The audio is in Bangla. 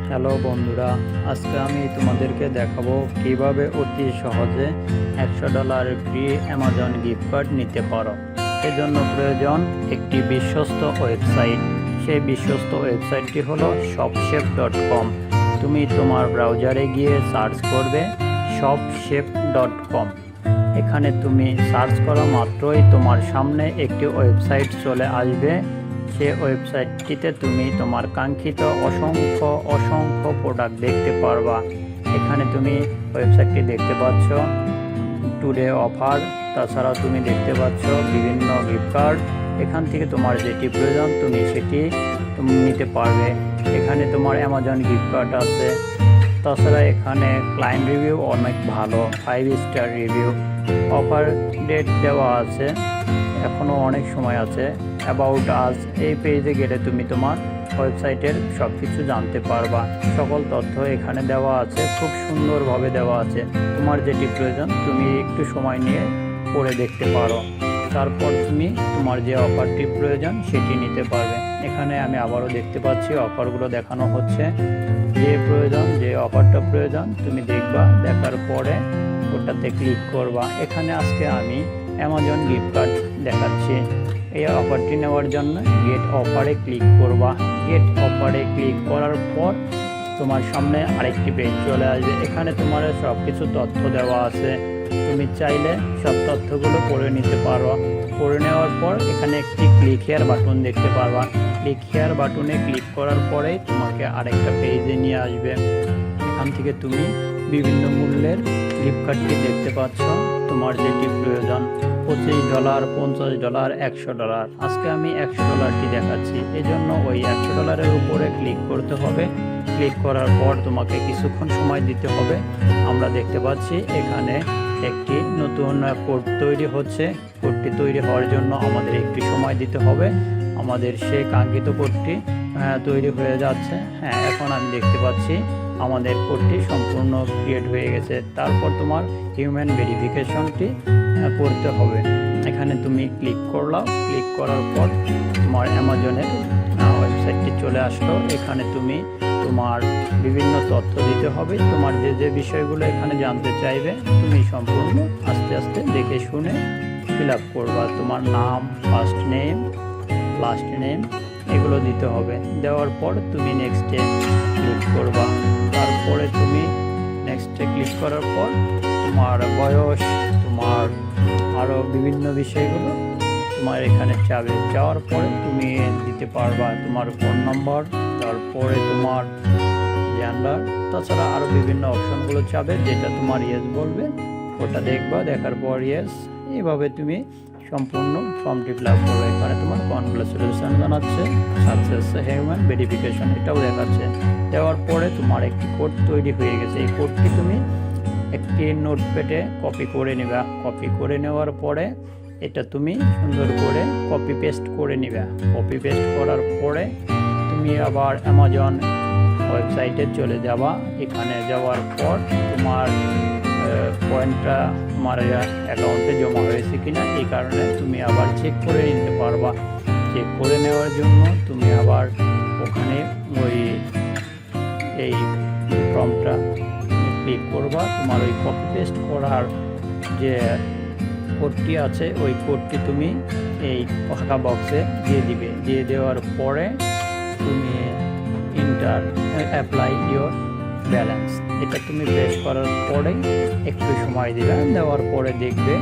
হ্যালো বন্ধুরা, আজকে আমি তোমাদেরকে দেখাবো কিভাবে অতি সহজে $100 ফ্রি অ্যামাজন গিফট কার্ড নিতে পারো। এজন্য প্রয়োজন একটি বিশ্বস্ত ওয়েবসাইট। সেই বিশ্বস্ত ওয়েবসাইটটি হলো shopshape.com। তুমি তোমার ব্রাউজারে গিয়ে সার্চ করবে shopshape.com। এখানে তুমি সার্চ করা মাত্রই তোমার সামনে একটি ওয়েবসাইট চলে আসবে। সে ওয়েবসাইটটিতে তুমি তোমার কাঙ্ক্ষিত অসংখ্য প্রোডাক্ট দেখতে পারবা। এখানে তুমি ওয়েবসাইটটি দেখতে পাচ্ছ টুডে অফার, তাছাড়াও তুমি দেখতে পাচ্ছ বিভিন্ন গিফট কার্ড। এখান থেকে তোমার যেটি প্রয়োজন তুমি সেটি নিতে পারবে। এখানে তোমার অ্যামাজন গিফট কার্ড আছে, তাছাড়া এখানে ক্লায়েন্ট রিভিউ অনেক ভালো, 5 স্টার রিভিউ। অফার ডেট দেওয়া আছে, এখনও অনেক সময় আছে। অ্যাবাউট আজ এই পেজে গেলে তুমি তোমার ওয়েবসাইটের সব কিছু জানতে পারবা। সকল তথ্য এখানে দেওয়া আছে, খুব সুন্দরভাবে দেওয়া আছে। তোমার যেটি প্রয়োজন তুমি একটু সময় নিয়ে পড়ে দেখতে পারো, তারপর তুমি তোমার যে অফারটি প্রয়োজন সেটি নিতে পারবে। এখানে আমি আবারও দেখতে পাচ্ছি অফারগুলো দেখানো হচ্ছে। যে অফারটা প্রয়োজন তুমি দেখবা, দেখার পরে ওটাতে ক্লিক করবা। এখানে আজকে আমি অ্যামাজন গিফট কার্ড দেখাচ্ছি। এই অফারটি নেওয়ার জন্য গেট অফারে ক্লিক করবা। গেট অফারে ক্লিক করার পর তোমার সামনে আরেকটি পেজ চলে আসবে। এখানে তোমার সব কিছু তথ্য দেওয়া আছে, তুমি চাইলে সব তথ্যগুলো পড়ে নিতে পারো। পড়ে নেওয়ার পর এখানে একটি ক্লিক হেয়ার বাটন দেখতে পারবা। ক্লিক হেয়ার বাটনে ক্লিক করার পরেই তোমাকে আরেকটা পেজে নিয়ে আসবে। এখান থেকে তুমি বিভিন্ন মূল্যের গিফট কার্ডটি দেখতে পাচ্ছ, তোমার যেটি প্রয়োজন। $25, $50, $100। আজকে আমি $100টি দেখাচ্ছি, এজন্য ওই $100 উপরে ক্লিক করতে হবে। ক্লিক করার পর তোমাকে কিছুক্ষণ সময় দিতে হবে। আমরা দেখতে পাচ্ছি এখানে একটি নতুন কোড তৈরি হচ্ছে। কোডটি তৈরি হওয়ার জন্য আমাদের একটু সময় দিতে হবে। আমাদের সেই কাঙ্ক্ষিত কোডটি তৈরি হয়ে যাচ্ছে। হ্যাঁ, এখন আমি দেখতে পাচ্ছি আমাদের কোডটি সম্পূর্ণ ক্রিয়েট হয়ে গেছে। তারপর তোমার হিউম্যান ভেরিফিকেশনটি করতে হবে। এখানে তুমি ক্লিক করলাম। ক্লিক করার পর তোমার অ্যামাজনের ওয়েবসাইটটি চলে আসলো। এখানে তুমি তোমার বিভিন্ন তথ্য দিতে হবে। তোমার যে বিষয়গুলো এখানে জানতে চাইবে তুমি সম্পূর্ণ আস্তে আস্তে দেখে শুনে ফিল আপ করবা। তোমার নাম, ফার্স্ট নেম, লাস্ট নেম এগুলো দিতে হবে। দেওয়ার পর তুমি নেক্সটে ক্লিক করবা। তারপরে তুমি নেক্সটে ক্লিক করার পর তোমার বয়স, তোমার আরও বিভিন্ন বিষয়গুলো তোমার এখানে চাওয়ার পরে তুমি দিতে পারবা। তোমার ফোন নম্বর, তারপরে তোমার জেন্ডার, তাছাড়া আরও বিভিন্ন অপশনগুলো চাবে, যেটা তোমার ইয়েস বলবে ওটা দেখবা। দেখার পর ইয়েস, এইভাবে তুমি সম্পূর্ণ ফর্মটি ফিল আপ করবে। এখানে তোমার কনগ্রাচুলেশন জানাচ্ছে, সাকসেস হিউম্যান ভেরিফিকেশন এটাও দেখাচ্ছে। দেওয়ার পরে তোমার একটি কোড তৈরি হয়ে গেছে। এই কোডটি তুমি একটি নোটপ্যাডে কপি করে নেবা। কপি করে নেওয়ার পরে এটা তুমি সুন্দর করে কপি পেস্ট করে নিবে। কপি পেস্ট করার পরে তুমি আবার অ্যামাজন ওয়েবসাইটে চলে যাবা। এখানে যাওয়ার পর তোমার পয়েন্টটা তোমার অ্যাকাউন্টে জমা হয়েছে কিনা এই কারণে তুমি আবার চেক করে নিতে পারবা। চেক করে নেওয়ার জন্য তুমি আবার ওখানে এই ফর্মটা ক্লিক করবা। তোমার ওই কপি পেস্ট করার যে কোডটি আছে ওই কোডটি তুমি এই ফাঁকা বক্সে দিয়ে দিবে। দিয়ে দেওয়ার পরে তুমি অ্যাপ্লাই ইওর ব্যালেন্স এটা তুমি প্রেস করার পরে একটু সময় দিবে। দেওয়ার পরে দেখবে